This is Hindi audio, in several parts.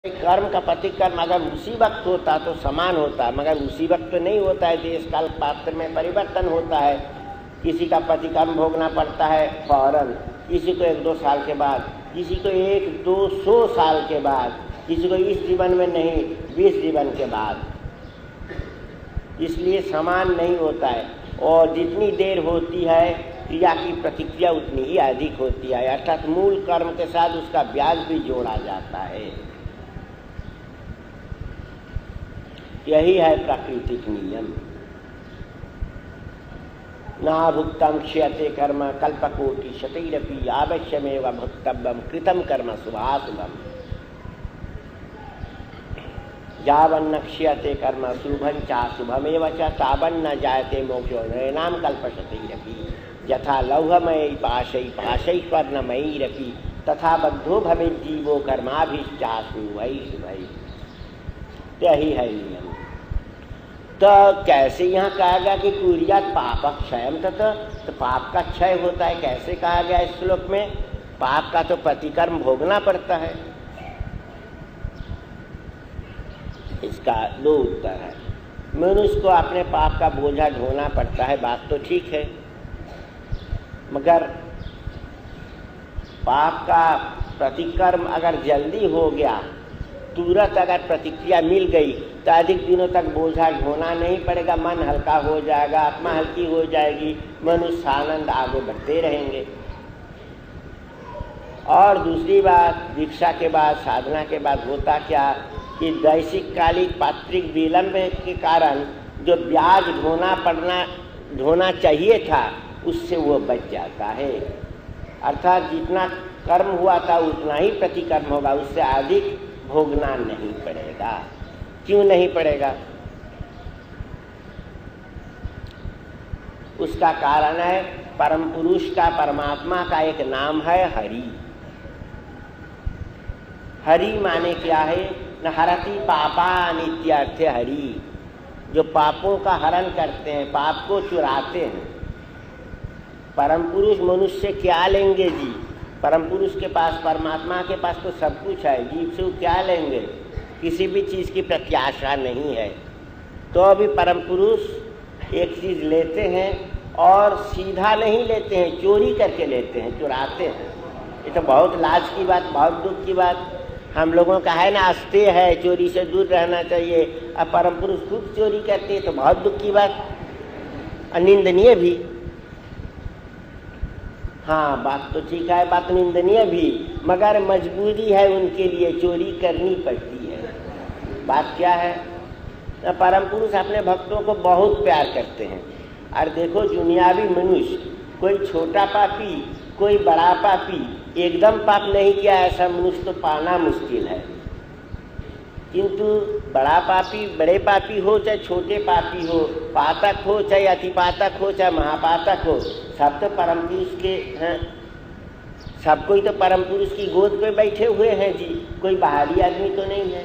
कर्म का प्रतिकर्म अगर उसी वक्त होता तो समान होता, मगर उसी वक्त तो नहीं होता है। देश काल पात्र में परिवर्तन होता है। किसी का प्रतिकर्म भोगना पड़ता है फौरन, किसी को 1-2 साल के बाद, किसी को 100-200 साल के बाद, किसी को इस जीवन में नहीं 20 जीवन के बाद। इसलिए समान नहीं होता है। और जितनी देर होती है क्रिया की प्रतिक्रिया उतनी ही अधिक होती है, अर्थात मूल कर्म के साथ उसका ब्याज भी जोड़ा जाता है। यही है प्राकृतिक नियम। ना भुक्तम क्षयते कर्म कल्पकोटि शतैरपि आवश्यमेव भुक्तव्यम कृतं कर्म शुभाशुभम। यावन्न क्षयते कर्म शुभं चाशुभमेव च तावन्न जायते मोक्षो नैनाम कल्पशतैरपि। यथा लौहमयी पाशै पाशै स्वर्णमयीरपि तथा बद्धो भवेत् जीवो कर्माभिश्चाशुभै शुभै। यही है नियम। तो कैसे यहाँ कहा गया कि कुर्यात् पाप क्षयम तथा, तो पाप का क्षय होता है कैसे कहा गया इस श्लोक में? पाप का तो प्रतिकर्म भोगना पड़ता है। इसका 2 उत्तर है। मनुष्य को अपने पाप का बोझा ढोना पड़ता है, बात तो ठीक है, मगर पाप का प्रतिकर्म अगर जल्दी हो गया, तुरंत अगर प्रतिक्रिया मिल गई तो अधिक दिनों तक बोझा ढोना नहीं पड़ेगा, मन हल्का हो जाएगा, आत्मा हल्की हो जाएगी, मनुष्य आनंद आगे बढ़ते रहेंगे। और दूसरी बात, दीक्षा के बाद साधना के बाद होता क्या कि दैसिक कालिक पात्रिक विलंब के कारण जो ब्याज ढोना चाहिए था उससे वो बच जाता है। अर्थात जितना कर्म हुआ था उतना ही प्रतिकर्म होगा, उससे अधिक भोगना नहीं पड़ेगा। क्यों नहीं पड़ेगा? उसका कारण है परम पुरुष का, परमात्मा का एक नाम है हरि। हरि माने क्या है? न हरति पापा नित्यार्थे हरि, जो पापों का हरण करते हैं, पाप को चुराते हैं। परम पुरुष मनुष्य से क्या लेंगे जी? परम पुरुष के पास, परमात्मा के पास तो सब कुछ है, जीव से क्या लेंगे? किसी भी चीज़ की प्रत्याशा नहीं है। तो अभी परम पुरुष एक चीज़ लेते हैं और सीधा नहीं लेते हैं, चोरी करके लेते हैं, चुराते हैं। ये तो बहुत लाज की बात, बहुत दुख की बात। हम लोगों का है ना, आस्ते है, चोरी से दूर रहना चाहिए। अब परम पुरुष खुद चोरी करते हैं तो बहुत दुख की बात, अनिंदनीय भी। हाँ, बात तो ठीक है, बात निंदनीय भी, मगर मजबूरी है उनके लिए, चोरी करनी पड़ती है। बात क्या है? परम पुरुष अपने भक्तों को बहुत प्यार करते हैं। और देखो, दुनियावी मनुष्य, कोई छोटा पापी, कोई बड़ा पापी, एकदम पाप नहीं किया ऐसा मनुष्य तो पाना मुश्किल है। किंतु बड़ा पापी, बड़े पापी हो चाहे छोटे पापी हो, पातक हो चाहे अतिपातक हो चाहे महापातक हो, सब तो परम पुरुष के हैं। सब कोई तो परम पुरुष की गोद पे बैठे हुए हैं जी, कोई बाहरी आदमी तो नहीं है।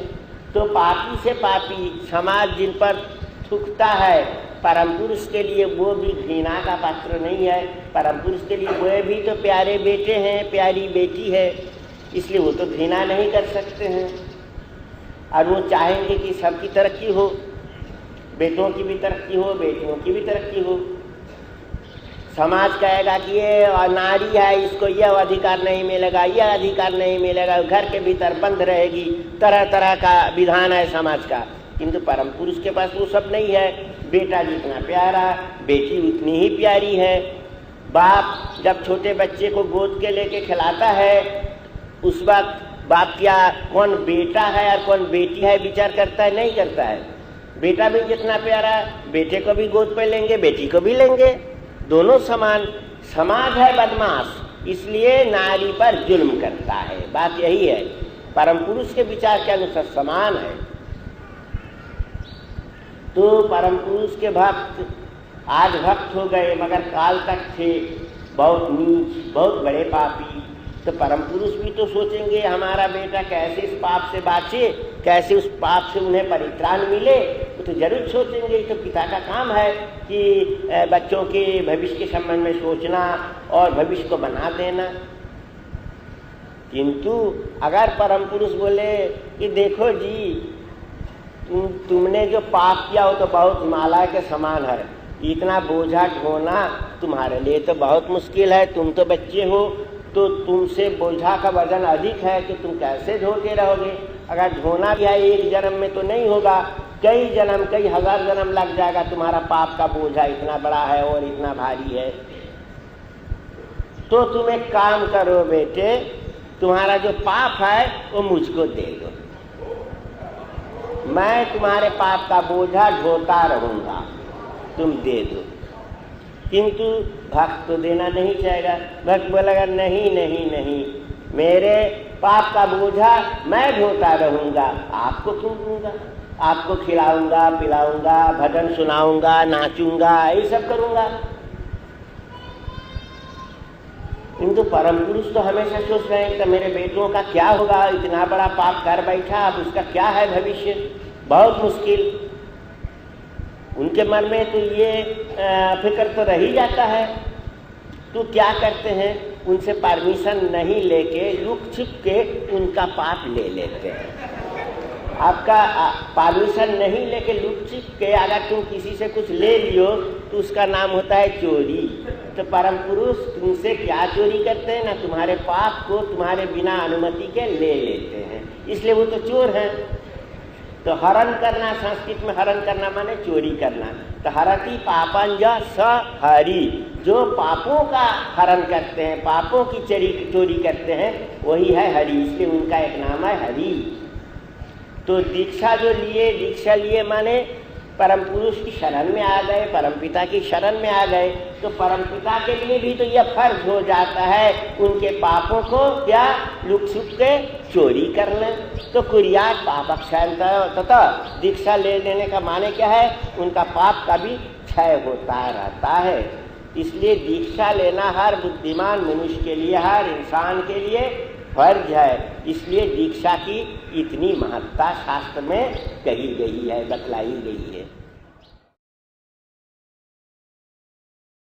तो पापी से पापी समाज जिन पर थूकता है, परम पुरुष के लिए वो भी घृणा का पात्र नहीं है। परम पुरुष के लिए वो भी तो प्यारे बेटे हैं, प्यारी बेटी है, इसलिए वो तो घृणा नहीं कर सकते हैं। और वो चाहेंगे कि सबकी तरक्की हो, बेटों की भी तरक्की हो, बेटियों की भी तरक्की हो। समाज कहेगा कि ये नारी है, इसको यह अधिकार नहीं मिलेगा, यह अधिकार नहीं मिलेगा, घर के भीतर बंद रहेगी, तरह तरह का विधान है समाज का। किंतु परम पुरुष के पास वो सब नहीं है। बेटा जितना प्यारा, बेटी उतनी ही प्यारी है। बाप जब छोटे बच्चे को गोद के लेके खिलाता है, उस वक्त बाप क्या कौन बेटा है और कौन बेटी है विचार करता है? नहीं करता है। बेटा भी जितना प्यारा, बेटे को भी गोद पे लेंगे, बेटी को भी लेंगे, दोनों समान। समाज है बदमाश, इसलिए नारी पर जुल्म करता है। बात यही है, परम पुरुष के विचार के अनुसार समान है। तो परम पुरुष के भक्त आज भक्त हो गए, मगर काल तक थे बहुत नीच, बहुत बड़े पापी। तो परम पुरुष भी तो सोचेंगे हमारा बेटा कैसे इस पाप से बाँचे, कैसे उस पाप से उन्हें परित्राण मिले, वो तो जरूर सोचेंगे। तो पिता का काम है कि बच्चों के भविष्य के संबंध में सोचना और भविष्य को बना देना। किंतु अगर परम पुरुष बोले कि देखो जी तुमने जो पाप किया हो तो बहुत हिमालय के समान है, इतना बोझा ढोना तुम्हारे लिए तो बहुत मुश्किल है, तुम तो बच्चे हो, तो तुमसे बोझा का वजन अधिक है कि तुम कैसे ढोते रहोगे। अगर ढोना भी है एक जन्म में तो नहीं होगा, कई जन्म कई हजार जन्म लग जाएगा, तुम्हारा पाप का बोझा इतना बड़ा है और इतना भारी है। तो तुम एक काम करो बेटे, तुम्हारा जो पाप है वो मुझको दे दो, मैं तुम्हारे पाप का बोझा ढोता रहूंगा, तुम दे दो। किंतु भक्त तो देना नहीं चाहेगा। भक्त बोलेगा नहीं नहीं नहीं, मेरे पाप का बोझा मैं ढोता रहूंगा, आपको क्यों दूंगा, आपको खिलाऊंगा पिलाऊंगा, भजन सुनाऊंगा, नाचूंगा, ये सब करूंगा। किंतु परम पुरुष तो हमेशा सोच रहे हैं कि मेरे बेटों का क्या होगा, इतना बड़ा पाप कर बैठा, अब उसका क्या है भविष्य, बहुत मुश्किल। उनके मन में तो ये फिक्र तो रह ही जाता है। तो क्या करते हैं, उनसे परमिशन नहीं लेके लुक छिप के उनका पाप ले लेते हैं। आपका परमिशन नहीं लेके लुक छिप के अगर तुम किसी से कुछ ले लियो तो उसका नाम होता है चोरी। तो परम पुरुष तुमसे क्या चोरी करते हैं ना, तुम्हारे पाप को तुम्हारे बिना अनुमति के ले लेते हैं, इसलिए वो तो चोर हैं। तो हरण करना, संस्कृत में हरण करना माने चोरी करना। तो हरति पापंज स हरि, जो पापों का हरण करते हैं, पापों की चोरी करते हैं, वही है हरि, इसलिए उनका एक नाम है हरि। तो दीक्षा जो लिए, दीक्षा लिए माने परम पुरुष की शरण में आ गए, परम पिता की शरण में आ गए। तो परम पिता के लिए भी तो यह फर्ज हो जाता है उनके पापों को क्या लुक छुप के चोरी करना। तो कुरियात पाप क्षय तथा दीक्षा ले लेने का माने क्या है, उनका पाप का भी क्षय होता रहता है। इसलिए दीक्षा लेना हर बुद्धिमान मनुष्य के लिए, हर इंसान के लिए फर्ज है। इसलिए दीक्षा की इतनी महत्ता शास्त्र में कही गई है, बतलाई गई है।